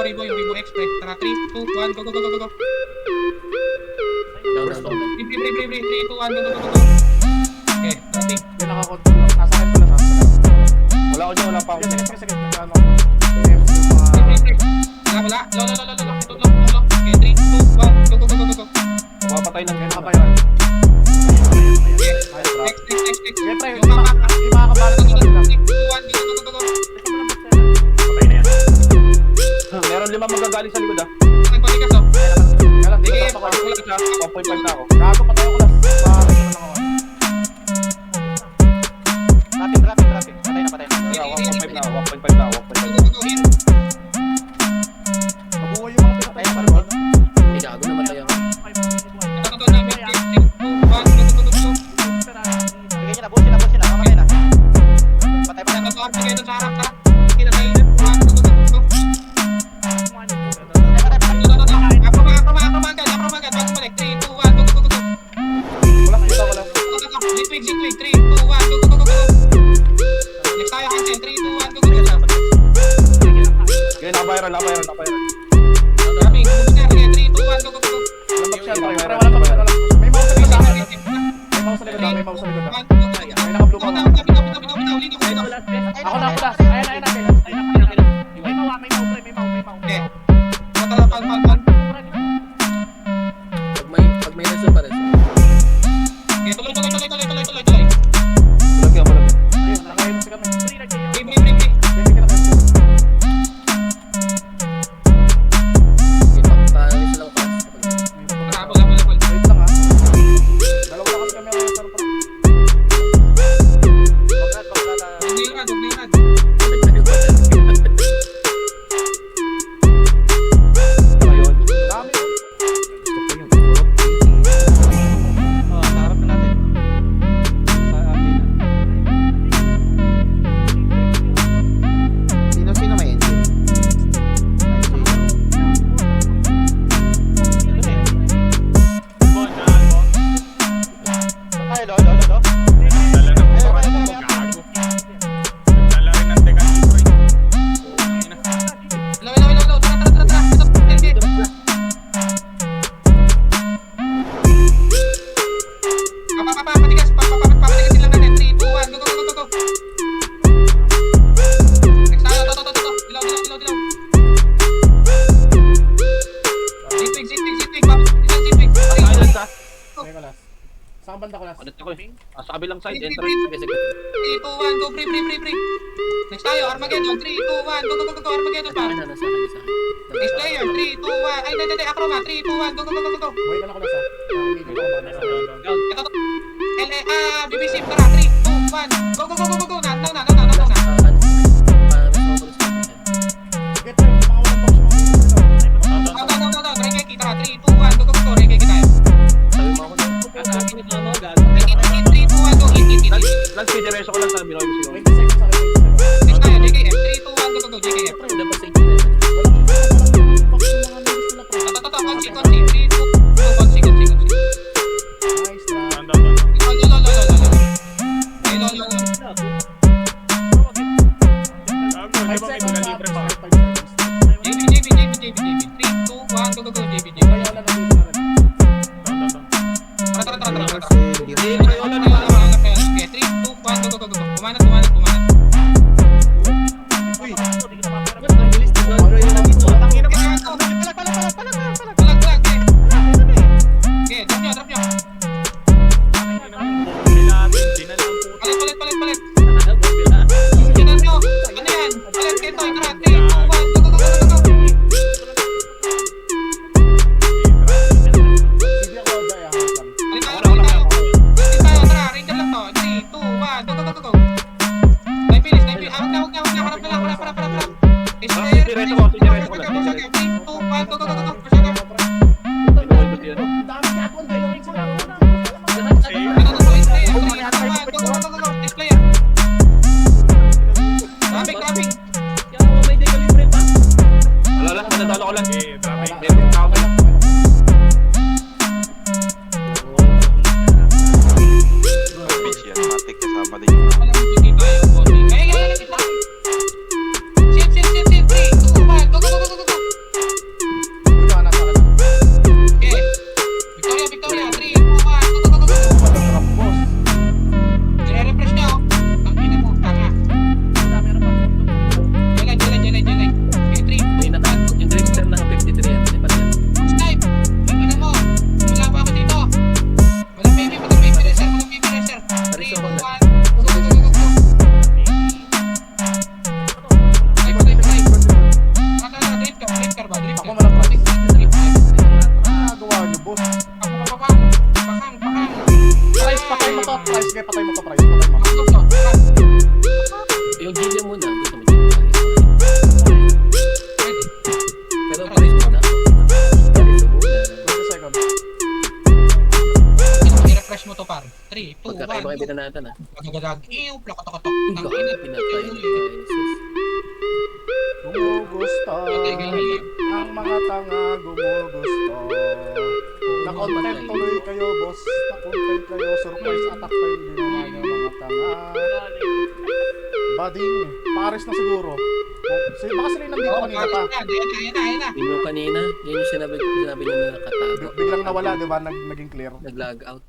Ribo, yung Ribo Express. Tara, 3, 2, 1, go, go, go, go, go, go. Down. 3, 2, 1, go, go, go, go, go. Okay, nothing. Yung nakakontrol lang. Nasa akin pala na. Wala ko dyan, wala pa ako. Sige. Nagano ko. Yung mga... Wala. Lo. Ito lang. Okay, 3, 2, 1, go, go, go, go, go. Mapapatay ng ganun. Nakabayan. Next. Sige, pre. Yung mga Hindi makakabalan sa kanila. 3, 2, 1, go, go, go. Patay na yan. Meron 5 magagaling sa likod ah. Nagbalikas, oh. Kaya lang, Sige, dito ako. 1.5 na ako. Gago, patay ako lang. Bakit naman ako? Traffic. Patay na. 1.5 na ako. 1.5 na ako. 1.5 na ako. Nabuhay yung mga pinatay pa rin. Hindi gago namatay ako. Bigyan niya na, busin na. Mamatay na. Patay pa. Wala kayo wala. Okay, nakabayaran. Lambak siya, Pre, nakabayaran. wala pa wala. May mouse sa likod sa akin. May mouse sa likod na. May naka-blue pa ako. Ako na. Ayan. May maw, pre. May maw. Pag may reso pa rin. Malagyan. Ayun, nakain si kami. Parang isa lang pa. Wait lang ha. Dalawa na kasi kami ang sir pre. Ayun. Dami yun. Naharap na natin. Sino may engine? Ay, lo. Island ka? May kalas. Saan banda ko last? Ulit ako eh. Sa kabilang side, Sige, entrance. Sige. 3, 2, 1, go, free. Next tayo, Armageddon, 3, 2, 1, go, Armageddon pa. Sa akin. Next player, 3, 2, 1, ay, hindi, Acroma, 3, 2, 1, go. Wait lang ako last ha. Hindi ko ba nasa. Ito to. BBC, tara, 3, 2, 1, go. Na. Sige pre, mga walang box yung mga pinatay. Go, Regeki, tara, 3, 2, 1, go, Regeki tayo. Sabi mo ako na. Regeki, 3, 2, 1, go, hit. Nag-consideration ko lang sa Minoy Music. 20 seconds sa akin. Next tayo, JKF, 3, 2, 1, go, JKF. Pre, dapat sa inyo na. Walang box yung mga nilist nila pre. Ito, konsi, 3, 2, 1, konsi. Nice try. Lolo. 5 seconds ha. 5 seconds. JB, 3, 2, 1, go, JB. Kaya wala na dito na rin. Tara. Kasi Okay, 3, 2, 1, go. Kumanat. Palag. Okay, drop nyo. Palit. Tingnan nyo. Ano yan? Palit, Ketoy, tara. 3, 2, 1, go. Hindi ako daya. Wait lang. Palit tayo. Tara. Ranger lang to. 3, 2, 1, go. Time finish. Harap na. Harap. Diretso ko lang. 3, 2, 1, go. Minoy ko siya. Dami kapon kayo rin sila. Next player. Traffic. Wala, madadalo ko lang. matik kasama din yung Shit. 3, 2, 1, go. kayo binanatan ah. Pagagadag. Plakatok. Uy, Ang gawin ina. na pinatay ni Jesus. Gumugusto. Ang mga tanga gumugusto. Na-content tuloy kayo, boss. Na-content kayo. Surprise attack pa yung ginawa niyo, mga tanga. Bading. Pares na siguro. Baka sila yung nandito kanina pa. Ayan na. Yun yung kanina, yun yung sinabi niya na nakatago. Biglang nawala, di ba? Naging clear. Nag-log out.